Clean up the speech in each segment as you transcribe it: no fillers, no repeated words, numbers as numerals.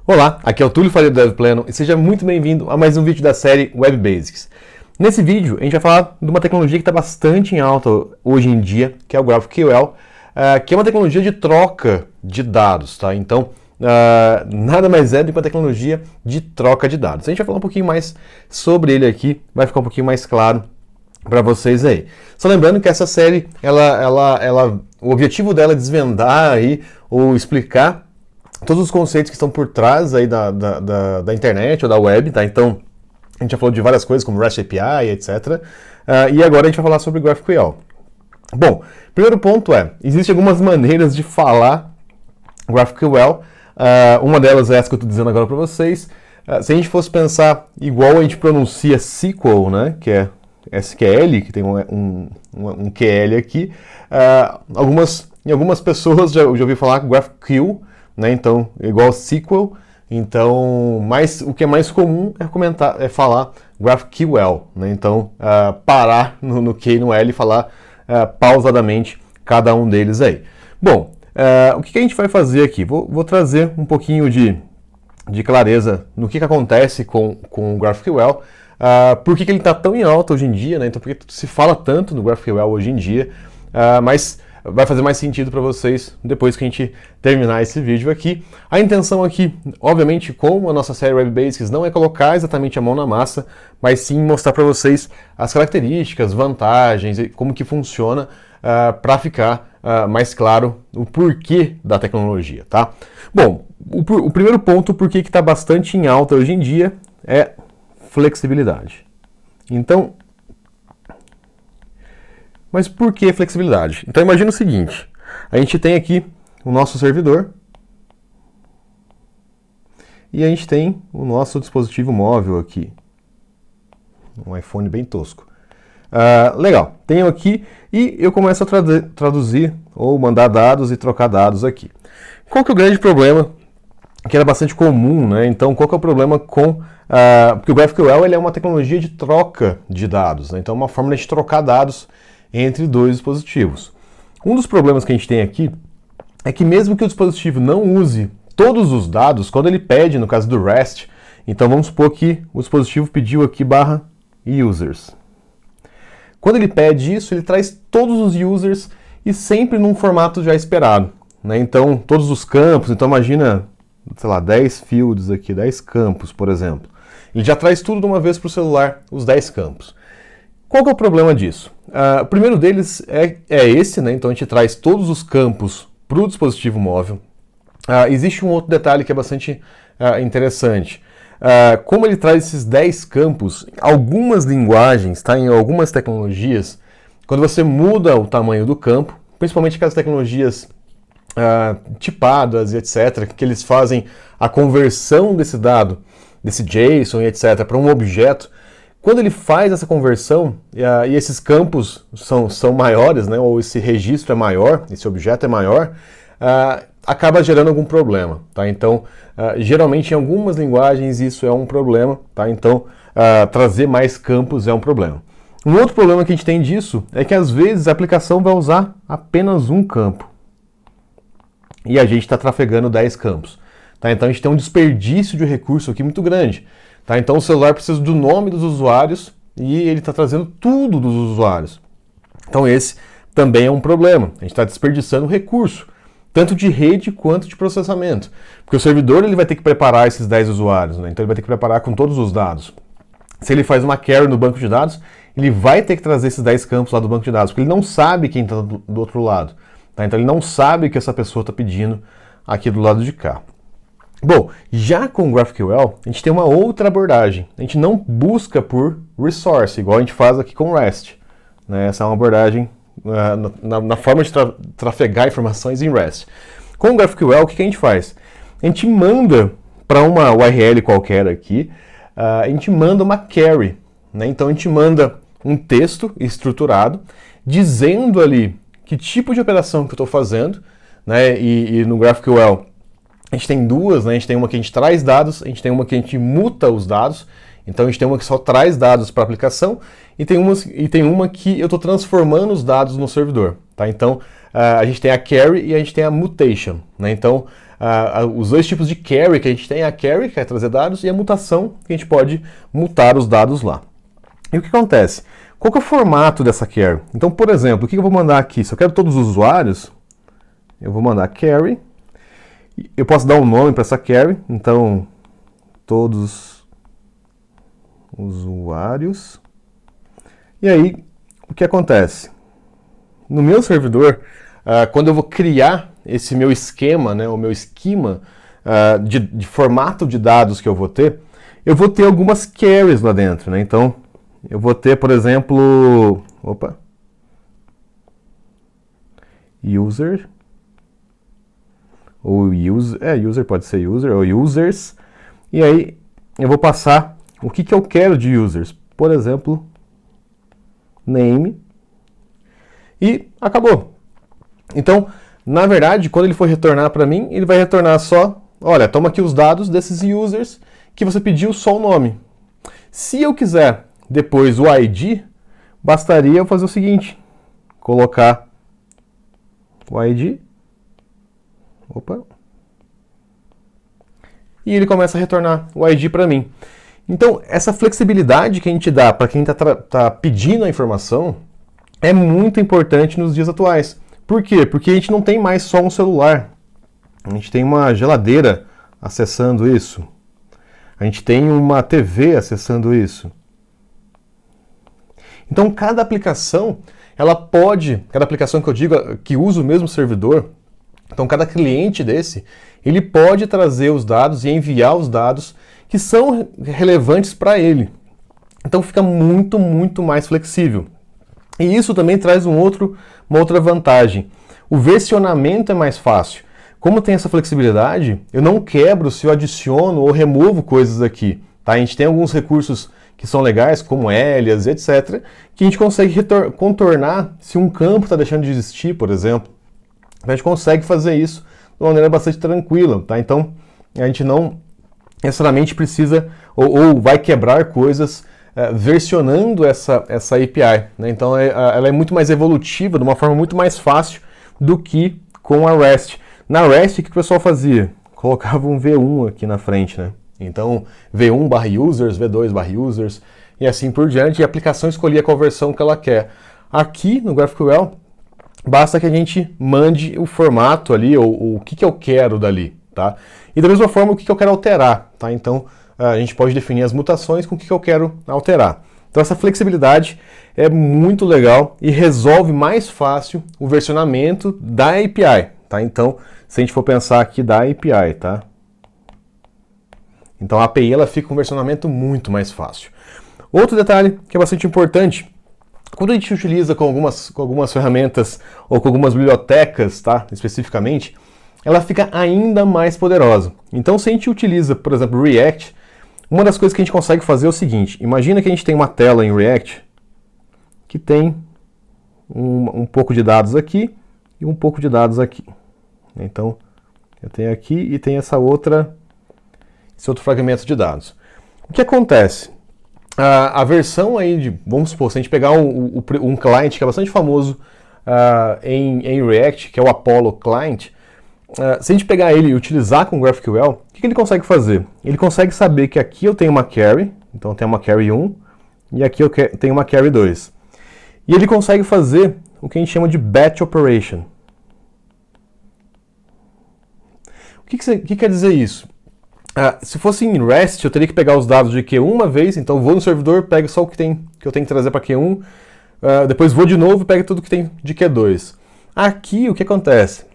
Olá, aqui é o Túlio Faria do Dev Pleno e seja muito bem-vindo a mais um vídeo da série Web Basics. Nesse vídeo a gente vai falar de uma tecnologia que está bastante em alta hoje em dia, que é o GraphQL, que é uma tecnologia de troca de dados, tá? Então, nada mais é do que uma tecnologia de troca de dados. A gente vai falar um pouquinho mais sobre ele aqui, vai ficar um pouquinho mais claro para vocês aí. Só lembrando que essa série, o objetivo dela é desvendar aí, ou explicar todos os conceitos que estão por trás aí da internet ou da web, tá? Então, a gente já falou de várias coisas, como REST API, etc. E agora a gente vai falar sobre GraphQL. Bom, primeiro ponto existem algumas maneiras de falar GraphQL. Uma delas é essa que eu estou dizendo agora para vocês. Se a gente fosse pensar igual a gente pronuncia SQL, né, que é SQL, que tem um QL aqui, em algumas pessoas já ouvi falar GraphQL, né? Então, igual SQL. Então, o que é mais comum é falar GraphQL, né? Então, parar no Q e no L e falar pausadamente cada um deles aí. Bom, o que a gente vai fazer aqui? Vou trazer um pouquinho de clareza no que acontece com o GraphQL, por que ele está tão em alta hoje em dia, né? Então, por que se fala tanto do GraphQL hoje em dia, mas vai fazer mais sentido para vocês depois que a gente terminar esse vídeo aqui. A intenção aqui, obviamente, com a nossa série Web Basics, não é colocar exatamente a mão na massa, mas sim mostrar para vocês as características, vantagens e como que funciona para ficar mais claro o porquê da tecnologia, tá? Bom, o primeiro ponto, por que está bastante em alta hoje em dia, é flexibilidade. Então, mas por que flexibilidade? Então imagina o seguinte, a gente tem aqui o nosso servidor e a gente tem o nosso dispositivo móvel aqui, um iPhone bem tosco. Legal, tenho aqui e eu começo a traduzir ou mandar dados e trocar dados aqui. Qual que é o grande problema? Que era bastante comum, né? Então qual que é o problema com... porque o GraphQL ele é uma tecnologia de troca de dados, né? Então é uma forma de trocar dados entre dois dispositivos. Um dos problemas que a gente tem aqui é que mesmo que o dispositivo não use todos os dados, quando ele pede, no caso do REST, então vamos supor que o dispositivo pediu aqui /users. Quando ele pede isso, ele traz todos os users e sempre num formato já esperado, né? Então, todos os campos, então imagina, sei lá, 10 fields aqui, 10 campos, por exemplo. Ele já traz tudo de uma vez para o celular, os 10 campos. Qual que é o problema disso? O primeiro deles é esse, né? Então a gente traz todos os campos para o dispositivo móvel. Existe um outro detalhe que é bastante interessante. Como ele traz esses 10 campos, algumas linguagens, tá? Em algumas tecnologias, quando você muda o tamanho do campo, principalmente aquelas tecnologias tipadas e etc., que eles fazem a conversão desse dado, desse JSON e etc., para um objeto. Quando ele faz essa conversão e esses campos são maiores, né, ou esse registro é maior, esse objeto é maior, acaba gerando algum problema, tá? Então, geralmente em algumas linguagens isso é um problema, tá? Então, trazer mais campos é um problema. Um outro problema que a gente tem disso é que às vezes a aplicação vai usar apenas um campo e a gente está trafegando 10 campos, tá? Então a gente tem um desperdício de recurso aqui muito grande. Tá? Então o celular precisa do nome dos usuários e ele está trazendo tudo dos usuários. Então esse também é um problema. A gente está desperdiçando recurso, tanto de rede quanto de processamento. Porque o servidor ele vai ter que preparar esses 10 usuários, né? Então ele vai ter que preparar com todos os dados. Se ele faz uma query no banco de dados, ele vai ter que trazer esses 10 campos lá do banco de dados, porque ele não sabe quem está do outro lado. Tá? Então ele não sabe que essa pessoa está pedindo aqui do lado de cá. Bom, já com o GraphQL, a gente tem uma outra abordagem. A gente não busca por resource, igual a gente faz aqui com o REST, né? Essa é uma abordagem na forma de trafegar informações em REST. Com o GraphQL, o que a gente faz? A gente manda para uma URL qualquer aqui, a gente manda uma query, né? Então a gente manda um texto estruturado, dizendo ali que tipo de operação que eu estou fazendo, né? E no GraphQL, a gente tem duas, né? A gente tem uma que a gente traz dados, a gente tem uma que a gente muta os dados, então a gente tem uma que só traz dados para a aplicação e tem uma que eu estou transformando os dados no servidor, tá? Então a gente tem a query e a gente tem a mutation, né? Então os dois tipos de carry que a gente tem, a carry, que é trazer dados, e a mutação, que a gente pode mutar os dados lá. E o que acontece? Qual que é o formato dessa carry? Então, por exemplo, o que eu vou mandar aqui? Se eu quero todos os usuários, eu vou mandar carry. Eu posso dar um nome para essa carry, então todos usuários. E aí, o que acontece? No meu servidor, quando eu vou criar esse meu esquema, né, o meu esquema de formato de dados que eu vou ter algumas carries lá dentro, né? Então, eu vou ter, por exemplo, user, ou user pode ser user, ou users, e aí eu vou passar o que eu quero de users, por exemplo, name, e acabou. Então, na verdade, quando ele for retornar para mim, ele vai retornar só, olha, toma aqui os dados desses users que você pediu só o nome. Se eu quiser depois o ID, bastaria eu fazer o seguinte, colocar o ID, e ele começa a retornar o ID para mim. Então, essa flexibilidade que a gente dá para quem está pedindo a informação é muito importante nos dias atuais. Por quê? Porque a gente não tem mais só um celular. A gente tem uma geladeira acessando isso. A gente tem uma TV acessando isso. Então, cada aplicação que eu digo que usa o mesmo servidor, então cada cliente desse, ele pode trazer os dados e enviar os dados que são relevantes para ele. Então fica muito, muito mais flexível. E isso também traz uma outra vantagem. O versionamento é mais fácil. Como tem essa flexibilidade, eu não quebro se eu adiciono ou removo coisas aqui. Tá? A gente tem alguns recursos que são legais, como alias, etc., que a gente consegue contornar se um campo está deixando de existir, por exemplo. A gente consegue fazer isso de uma maneira bastante tranquila. Tá? Então, a gente não necessariamente precisa ou vai quebrar coisas versionando essa API. Né? Então, ela é muito mais evolutiva, de uma forma muito mais fácil do que com a REST. Na REST, o que o pessoal fazia? Colocava um V1 aqui na frente, né? Então, V1/users, V2/users, e assim por diante, e a aplicação escolhia qual versão que ela quer. Aqui, no GraphQL, basta que a gente mande o formato ali, ou o que eu quero dali, tá? E da mesma forma, o que eu quero alterar, tá? Então, a gente pode definir as mutações com o que eu quero alterar. Então, essa flexibilidade é muito legal e resolve mais fácil o versionamento da API, tá? Então, se a gente for pensar aqui da API, tá? Então, a API ela fica com um versionamento muito mais fácil. Outro detalhe que é bastante importante, quando a gente utiliza com algumas ferramentas ou com algumas bibliotecas, tá? Especificamente, ela fica ainda mais poderosa. Então, se a gente utiliza, por exemplo, React, uma das coisas que a gente consegue fazer é o seguinte, imagina que a gente tem uma tela em React que tem um pouco de dados aqui e um pouco de dados aqui. Então, eu tenho aqui e tem esse outro fragmento de dados. O que acontece? A versão aí vamos supor, se a gente pegar um client que é bastante famoso em React, que é o Apollo Client, se a gente pegar ele e utilizar com GraphQL, o que ele consegue fazer? Ele consegue saber que aqui eu tenho uma carry, então eu tenho uma carry 1, e aqui eu tenho uma carry 2. E ele consegue fazer o que a gente chama de batch operation. O que quer dizer isso? Se fosse em REST, eu teria que pegar os dados de Q1 uma vez, então vou no servidor, pego só o que eu tenho que trazer para Q1, depois vou de novo e pego tudo que tem de Q2. Aqui, o que acontece?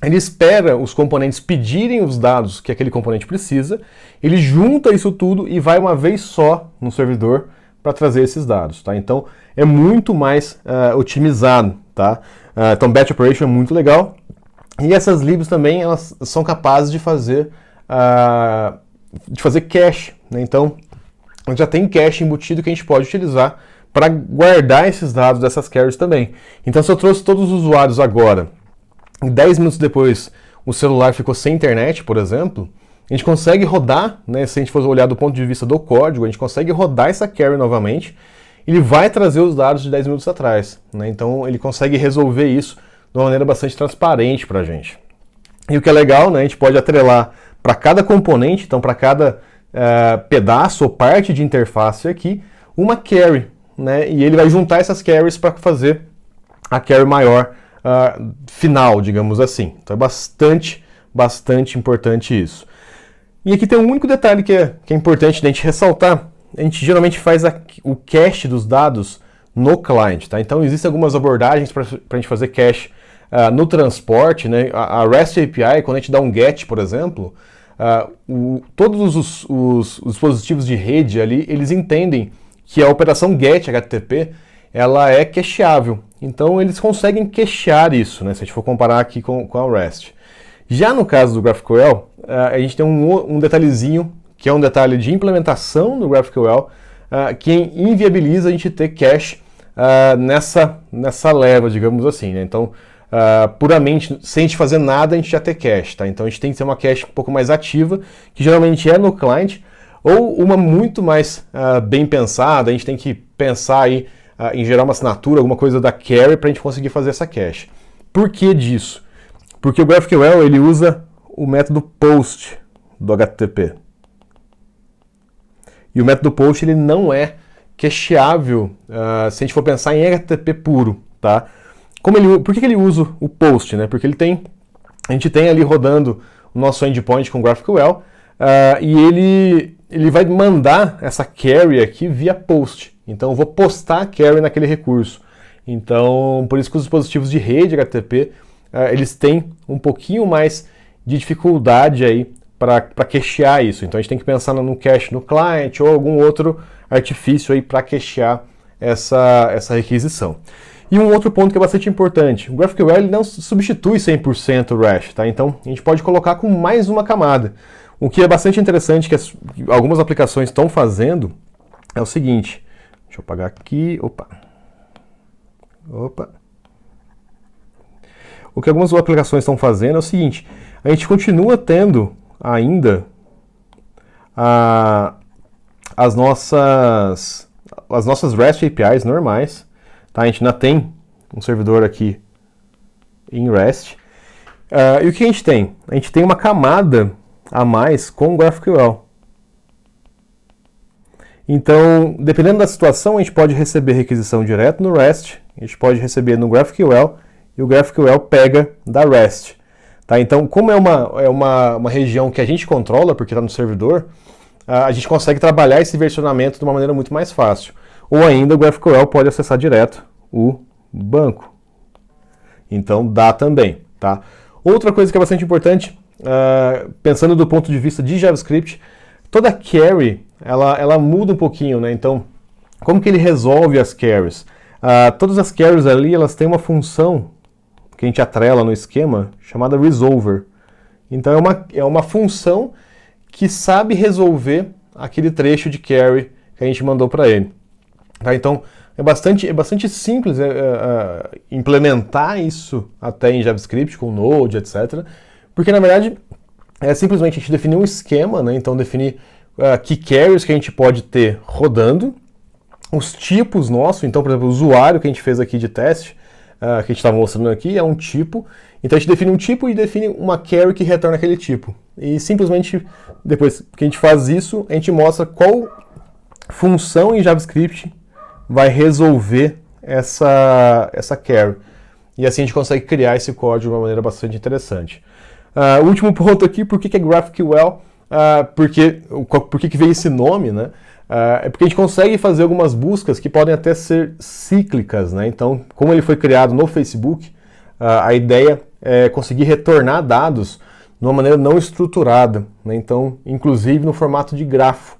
Ele espera os componentes pedirem os dados que aquele componente precisa, ele junta isso tudo e vai uma vez só no servidor para trazer esses dados. Tá? Então, é muito mais otimizado. Tá? Então, Batch Operation é muito legal. E essas libs também elas são capazes de fazer cache. Né? Então, a gente já tem cache embutido que a gente pode utilizar para guardar esses dados dessas carries também. Então, se eu trouxe todos os usuários agora, 10 minutos depois o celular ficou sem internet, por exemplo, a gente consegue rodar, né, se a gente for olhar do ponto de vista do código, a gente consegue rodar essa carry novamente, ele vai trazer os dados de 10 minutos atrás. Né? Então, ele consegue resolver isso de uma maneira bastante transparente para a gente. E o que é legal, né, a gente pode atrelar para cada componente, então para cada pedaço ou parte de interface aqui, uma carry, né, e ele vai juntar essas carries para fazer a carry maior final, digamos assim. Então é bastante importante isso. E aqui tem um único detalhe que é importante a gente ressaltar. A gente geralmente faz o cache dos dados no client, tá? Então existem algumas abordagens para a gente fazer cache no transporte, né? A REST API, quando a gente dá um GET, por exemplo, todos os dispositivos de rede ali, eles entendem que a operação GET HTTP, ela é cacheável. Então eles conseguem cachear isso, né? Se a gente for comparar aqui com a REST. Já no caso do GraphQL, a gente tem um detalhezinho, que é um detalhe de implementação do GraphQL, que inviabiliza a gente ter cache nessa leva, digamos assim, né? Então, puramente, sem a gente fazer nada, a gente já ter cache, tá? Então a gente tem que ter uma cache um pouco mais ativa, que geralmente é no client, ou uma muito mais bem pensada. A gente tem que pensar aí em gerar uma assinatura, alguma coisa da carry para a gente conseguir fazer essa cache. Por que disso? Porque o GraphQL ele usa o método POST do HTTP. E o método POST ele não é cacheável se a gente for pensar em HTTP puro, tá? Por que ele usa o POST, né? Porque a gente tem ali rodando o nosso endpoint com GraphQL e ele vai mandar essa carry aqui via POST. Então eu vou postar a carry naquele recurso. Então, por isso que os dispositivos de rede HTTP eles têm um pouquinho mais de dificuldade aí para cachear isso. Então a gente tem que pensar no cache no client ou algum outro artifício aí para cachear essa requisição. E um outro ponto que é bastante importante, o GraphQL ele não substitui 100% o REST, tá? Então a gente pode colocar com mais uma camada. O que é bastante interessante que algumas aplicações estão fazendo é o seguinte, deixa eu apagar aqui, opa. O que algumas aplicações estão fazendo é o seguinte, a gente continua tendo ainda as nossas REST APIs normais, tá? A gente ainda tem um servidor aqui em REST. E o que a gente tem? A gente tem uma camada a mais com o GraphQL. Então, dependendo da situação, a gente pode receber requisição direto no REST, a gente pode receber no GraphQL, e o GraphQL pega da REST. Tá? Então, como é uma região que a gente controla, porque está no servidor, a gente consegue trabalhar esse versionamento de uma maneira muito mais fácil. Ou ainda o GraphQL pode acessar direto o banco. Então, dá também. Tá? Outra coisa que é bastante importante, pensando do ponto de vista de JavaScript, toda carry, ela muda um pouquinho, né? Então, como que ele resolve as carries? Todas as carries ali, elas têm uma função que a gente atrela no esquema, chamada resolver. Então é uma função que sabe resolver aquele trecho de carry que a gente mandou para ele. Tá? Então é bastante simples implementar isso até em JavaScript, com Node, etc. Porque na verdade é simplesmente a gente definir um esquema, né? Então definir que carries que a gente pode ter rodando, os tipos nossos, então por exemplo o usuário que a gente fez aqui de teste, que a gente estava mostrando aqui, é um tipo. Então a gente define um tipo e define uma carry que retorna aquele tipo. E simplesmente, depois que a gente faz isso, a gente mostra qual função em JavaScript vai resolver essa carry. E assim a gente consegue criar esse código de uma maneira bastante interessante. O último ponto aqui, por que é GraphQL? Por que veio esse nome, né? É porque a gente consegue fazer algumas buscas que podem até ser cíclicas, né? Então, como ele foi criado no Facebook, a ideia é conseguir retornar dados de uma maneira não estruturada, né? Então, inclusive no formato de grafo.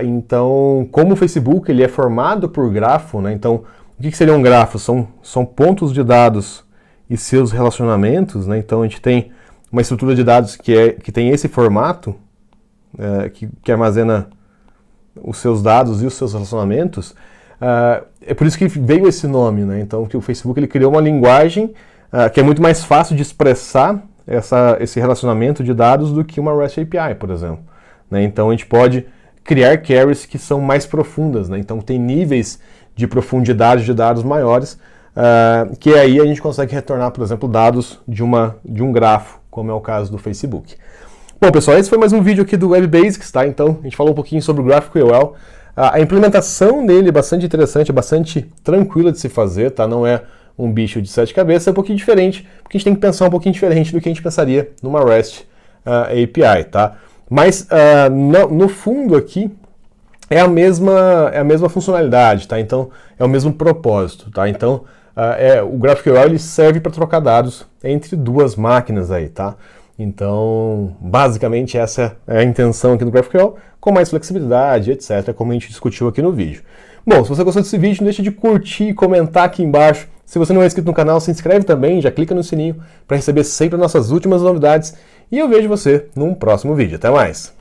Então, como o Facebook ele é formado por grafo, né? Então, o que seria um grafo? São pontos de dados e seus relacionamentos, né? Então, a gente tem uma estrutura de dados que tem esse formato, que armazena os seus dados e os seus relacionamentos. É por isso que veio esse nome, né? Então, que o Facebook ele criou uma linguagem que é muito mais fácil de expressar esse relacionamento de dados do que uma REST API, por exemplo. Né? Então, a gente pode criar carries que são mais profundas, né? Então, tem níveis de profundidade de dados maiores, que aí a gente consegue retornar, por exemplo, dados de um grafo, como é o caso do Facebook. Bom, pessoal, esse foi mais um vídeo aqui do Web Basics, tá? Então, a gente falou um pouquinho sobre o GraphQL. A implementação dele é bastante interessante, é bastante tranquila de se fazer, tá? Não é um bicho de 7 cabeças, é um pouquinho diferente, porque a gente tem que pensar um pouquinho diferente do que a gente pensaria numa REST API, tá? Mas, no fundo aqui, é a mesma funcionalidade, tá? Então, é o mesmo propósito, tá? Então, o GraphQL ele serve para trocar dados entre duas máquinas aí, tá? Então, basicamente essa é a intenção aqui do GraphQL, com mais flexibilidade, etc., como a gente discutiu aqui no vídeo. Bom, se você gostou desse vídeo, não deixe de curtir e comentar aqui embaixo. Se você não é inscrito no canal, se inscreve também, já clica no sininho para receber sempre as nossas últimas novidades. E eu vejo você num próximo vídeo. Até mais!